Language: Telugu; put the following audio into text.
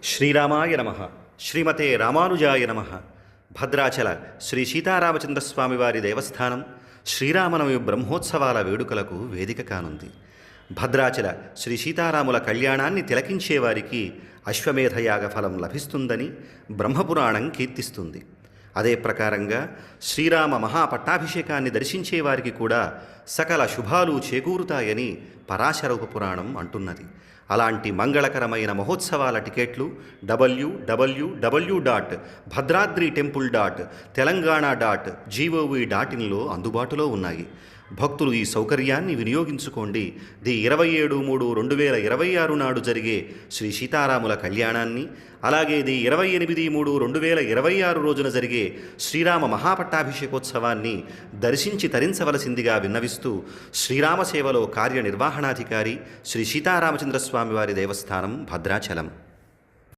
శ్రీరామాయ నమ. శ్రీమతే రామానుజాయ నమ. భద్రాచల శ్రీ సీతారామచంద్రస్వామి వారి దేవస్థానం శ్రీరామనవమి బ్రహ్మోత్సవాల వేడుకలకు వేదిక కానుంది. భద్రాచల శ్రీ సీతారాముల కళ్యాణాన్ని తిలకించేవారికి అశ్వమేధయాగ ఫలం లభిస్తుందని బ్రహ్మపురాణం కీర్తిస్తుంది. అదే ప్రకారంగా శ్రీరామ మహాపట్టాభిషేకాన్ని దర్శించేవారికి కూడా సకల శుభాలు చేకూరుతాయని పరాశర పురాణం అంటున్నది. అలాంటి మంగళకరమైన మహోత్సవాల టికెట్లు www.bhadradratemple.telangana.gov.in అందుబాటులో ఉన్నాయి. భక్తులు ఈ సౌకర్యాన్ని వినియోగించుకోండి. ది 27/3/2026 నాడు జరిగే శ్రీ సీతారాముల కళ్యాణాన్ని, అలాగే ది 28/3/2026 రోజున జరిగే శ్రీరామ మహాపట్టాభిషేకోత్సవాన్ని దర్శించి తరించవలసిందిగా విన్నవిస్తూ శ్రీరామ సేవలో కార్యనిర్వహణాధికారి శ్రీ సీతారామచంద్రస్వామి వారి దేవస్థానం, భద్రాచలం.